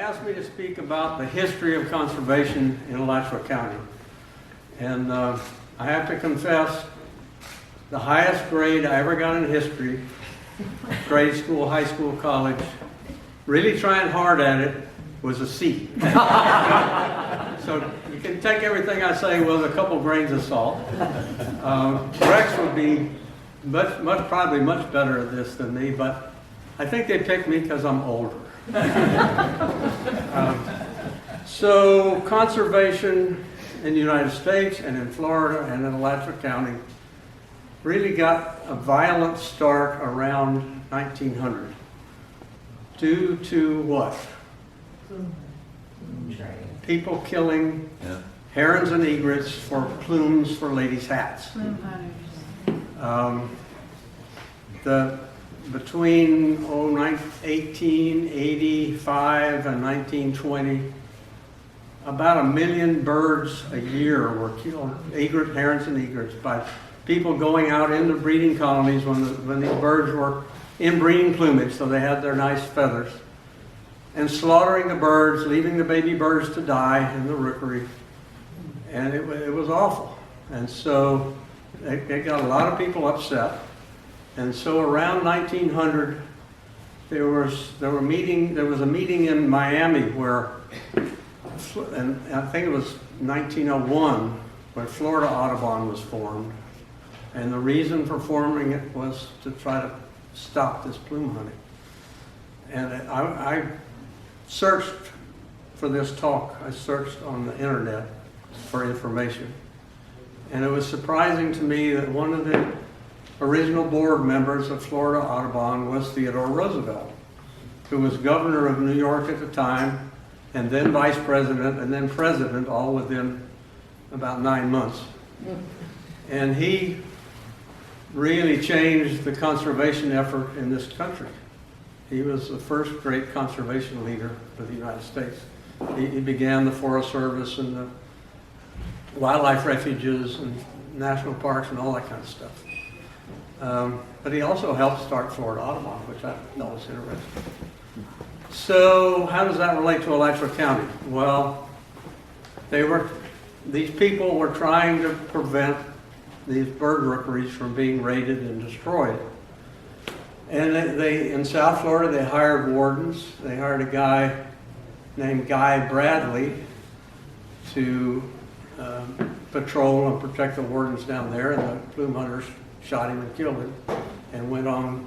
asked me to speak about the history of conservation in Alachua County. And I have to confess, the highest grade I ever got in history, grade school, high school, college, really trying hard at it, was a C. So you can take everything I say with a couple grains of salt. Rex would be probably much better at this than me, but I think they picked me because I'm older. So conservation in the United States and in Florida and in Alachua County really got a violent start around 1900. Due to what? People killing herons and egrets for plumes for ladies' hats. Between 1885 and 1920, about 1 million birds a year were killed, herons and egrets, by people going out into breeding colonies when these birds were in breeding plumage, so they had their nice feathers, and slaughtering the birds, leaving the baby birds to die in the rookery. And it was awful. And so it got a lot of people upset. And so around 1900, there was a meeting in Miami where, and I think it was 1901, when Florida Audubon was formed. And the reason for forming it was to try to stop this plume hunting. And I searched for this talk. I searched on the internet for information. And it was surprising to me that one of the original board members of Florida Audubon was Theodore Roosevelt, who was governor of New York at the time, and then vice president, and then president, all within about 9 months. And he really changed the conservation effort in this country. He was the first great conservation leader for the United States. He began the Forest Service and the wildlife refuges and national parks and all that kind of stuff. But he also helped start Florida Audubon, which I thought was interesting. So how does that relate to Alachua County? Well, these people were trying to prevent these bird rookeries from being raided and destroyed. And in South Florida, they hired wardens. They hired a guy named Guy Bradley to patrol and protect the wardens down there, and the plume hunters shot him and killed him and went on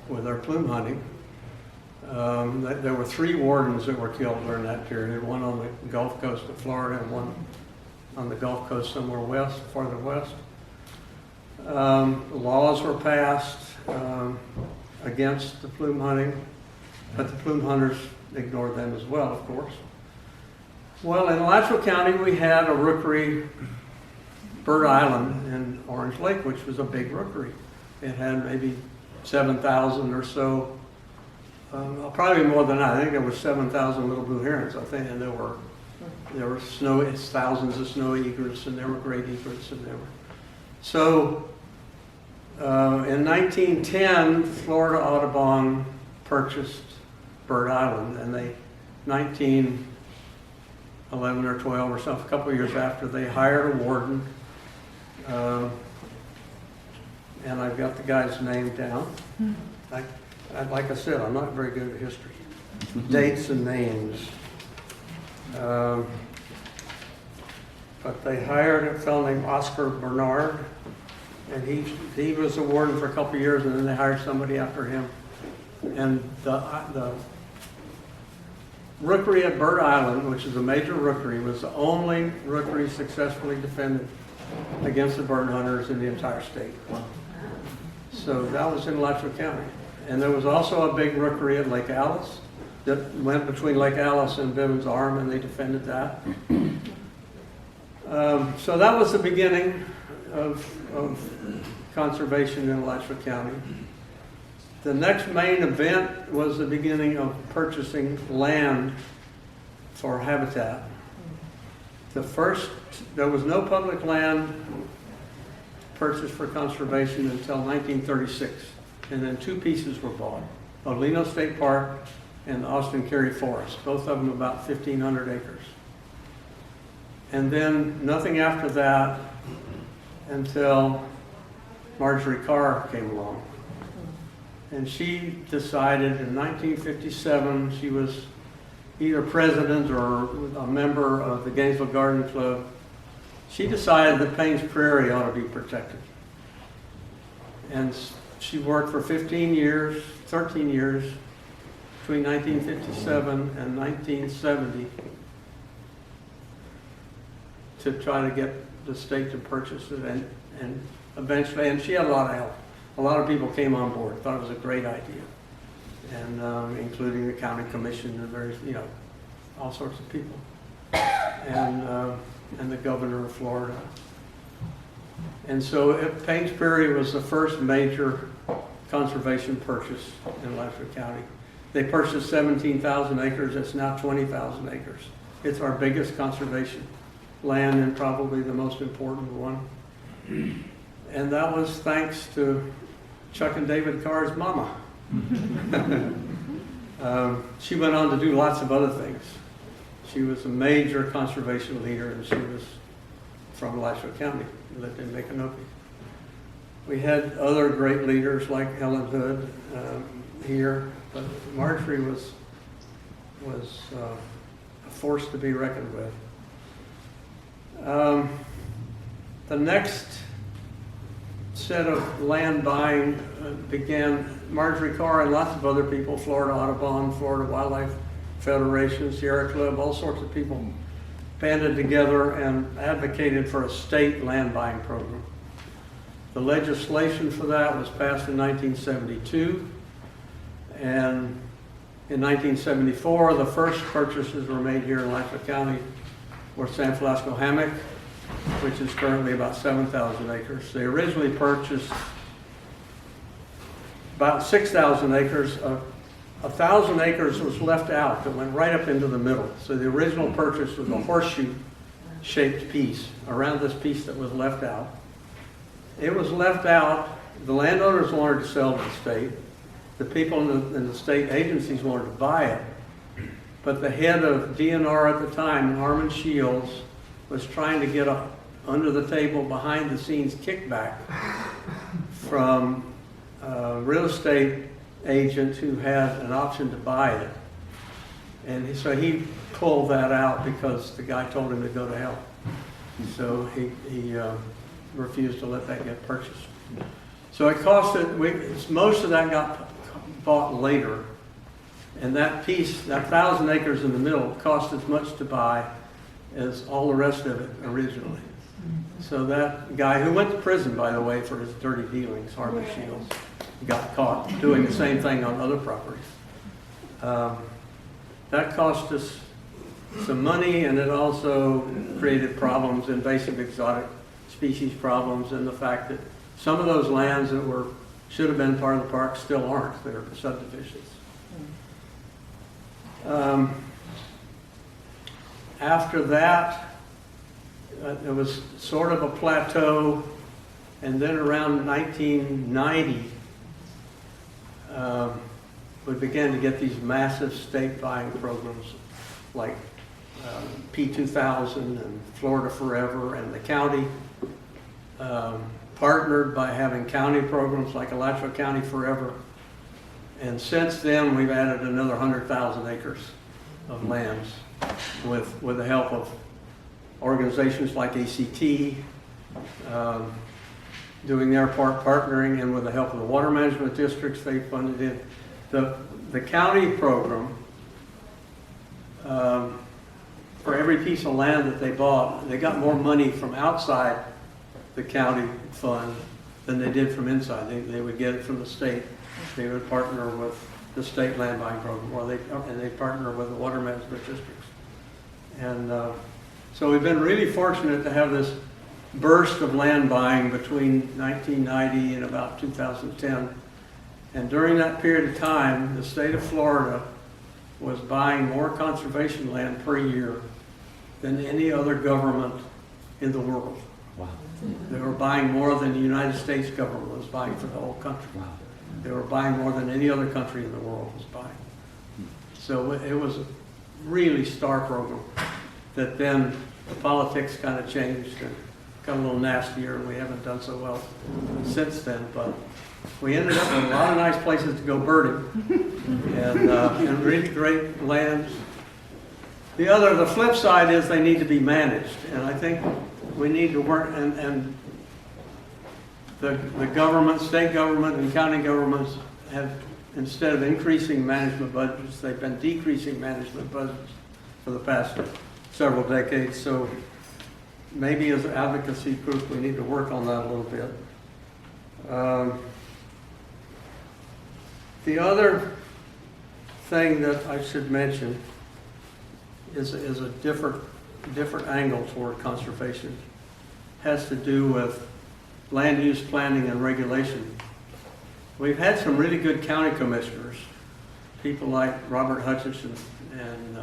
with their plume hunting. There were 3 wardens that were killed during that period, one on the Gulf Coast of Florida and one on the Gulf Coast somewhere farther west. Laws were passed against the plume hunting, but the plume hunters ignored them as well, of course. Well, in Alachua County, we had a rookery, Bird Island in Orange Lake, which was a big rookery. It had maybe 7,000 or so, probably more than that. I think there were 7,000 little blue herons, I think, and there were thousands of snowy egrets, and there were great egrets, and there were. So in 1910, Florida Audubon purchased Bird Island, and 1911 or 12 or something, a couple of years after, they hired a warden. And I've got the guy's name down. Like I said, I'm not very good at history. Dates and names. But they hired a fellow named Oscar Bernard, and he was a warden for a couple of years, and then they hired somebody after him. And the rookery at Bird Island, which is a major rookery, was the only rookery successfully defended against the bird hunters in the entire state. So that was in Alachua County. And there was also a big rookery at Lake Alice that went between Lake Alice and Bivens Arm, and they defended that. So that was the beginning of conservation in Alachua County. The next main event was the beginning of purchasing land for habitat. There was no public land purchased for conservation until 1936, and then 2 pieces were bought. Olino State Park and the Austin Cary Forest, both of them about 1,500 acres. And then nothing after that until Marjorie Carr came along. And she decided in 1957, she was either president or a member of the Gainesville Garden Club. She decided that Payne's Prairie ought to be protected. And she worked for 13 years, between 1957 and 1970, to try to get the state to purchase it, and eventually, and she had a lot of help. A lot of people came on board, thought it was a great idea, and including the county commission and various, all sorts of people, and the governor of Florida. And so Payne's Prairie was the first major conservation purchase in Alachua County. They purchased 17,000 acres. It's now 20,000 acres. It's our biggest conservation land and probably the most important one. And that was thanks to Chuck and David Carr's mama. She went on to do lots of other things. She was a major conservation leader, and she was from Alachua County, lived in Micanopy. We had other great leaders like Helen Hood here, but Marjorie was a force to be reckoned with. The next set of land buying began. Marjorie Carr and lots of other people, Florida Audubon, Florida Wildlife Federation, Sierra Club, all sorts of people banded together and advocated for a state land buying program. The legislation for that was passed in 1972, and in 1974 the first purchases were made here in Alachua County were San Francisco Hammock, which is currently about 7,000 acres. They originally purchased about 6,000 acres. 1,000 acres was left out that went right up into the middle. So the original purchase was a horseshoe-shaped piece around this piece that was left out. It was left out. The landowners wanted to sell to the state. The people in the state agencies wanted to buy it. But the head of DNR at the time, Harmon Shields, was trying to get a under the table, behind the scenes kickback from a real estate agent who had an option to buy it. And so he pulled that out because the guy told him to go to hell. So he refused to let that get purchased. So it costed, most of that got bought later. And that piece, that 1,000 acres in the middle, cost as much to buy as all the rest of it originally. So that guy, who went to prison, by the way, for his dirty dealings, Harmon Shields, got caught doing the same thing on other properties. That cost us some money, and it also created problems, invasive exotic species problems, and the fact that some of those lands that should have been part of the park still aren't. They're subdivisions. After that, it was sort of a plateau, and then around 1990, we began to get these massive state buying programs like P2000 and Florida Forever, and the county partnered by having county programs like Alachua County Forever. And since then, we've added another 100,000 acres of lands with the help of organizations like ACT, doing their part, partnering, and with the help of the water management districts, they funded it. The county program, for every piece of land that they bought, they got more money from outside the county fund than they did from inside. They would get it from the state. They would partner with the state land buying program, and they partner with the water management districts. And so we've been really fortunate to have this burst of land buying between 1990 and about 2010. And during that period of time, the state of Florida was buying more conservation land per year than any other government in the world. Wow. They were buying more than the United States government was buying for the whole country. Wow. They were buying more than any other country in the world was buying. So it was a really star program that then the politics kind of changed and got a little nastier, and we haven't done so well since then. But we ended up with a lot of nice places to go birding and really great lands. The flip side is they need to be managed, and I think we need to work, and the government, state government and county governments have, instead of increasing management budgets, they've been decreasing management budgets for the past several decades. So maybe as an advocacy group, we need to work on that a little bit. The other thing that I should mention is a different angle toward conservation. Has to do with land use planning and regulation. We've had some really good county commissioners, people like Robert Hutchinson and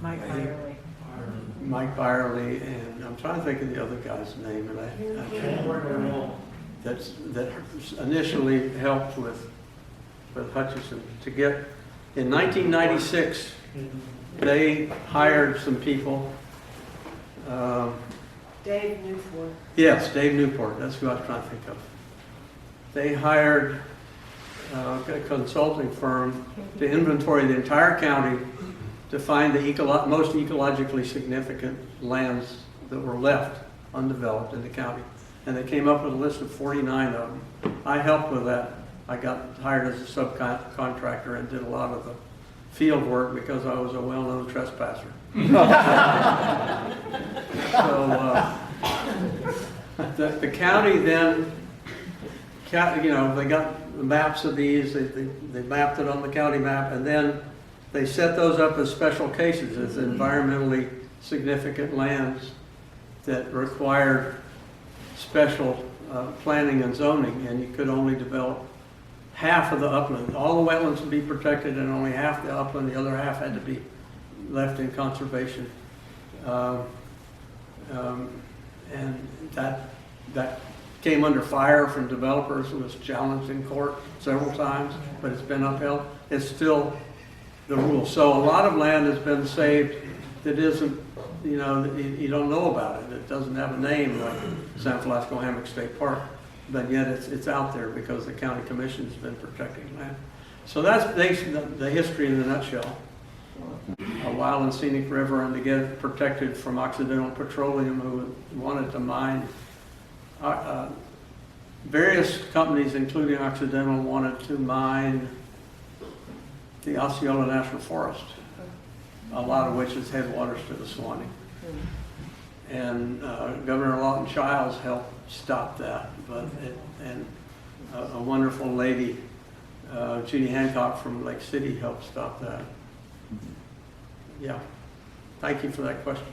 Mike Byerly, and I'm trying to think of the other guy's name, and that initially helped with Hutchinson to get. In 1996, they hired some people. Dave Newport. Yes, Dave Newport. That's who I was trying to think of. They hired a consulting firm to inventory the entire county to find the most ecologically significant lands that were left undeveloped in the county. And they came up with a list of 49 of them. I helped with that. I got hired as a subcontractor and did a lot of the field work because I was a well-known trespasser. So the county then, they got the maps of these, they mapped it on the county map, and then they set those up as special cases, as environmentally significant lands that required special planning and zoning, and you could only develop half of the upland. All the wetlands would be protected and only half the upland, the other half had to be left in conservation. And that came under fire from developers. It was challenged in court several times, but it's been upheld. It's still the rule. So a lot of land has been saved that isn't, you don't know about it. It doesn't have a name like San Francisco Hammock State Park, but yet it's out there because the county commission's been protecting land. So that's the history in a nutshell. A wild and scenic river, and to get it protected from Occidental Petroleum, who wanted to mine. Various companies, including Occidental, wanted to mine the Osceola National Forest, a lot of which is headwaters to the Suwannee. And Governor Lawton Childs helped stop that, and a wonderful lady, Judy Hancock from Lake City, helped stop that. Yeah, thank you for that question.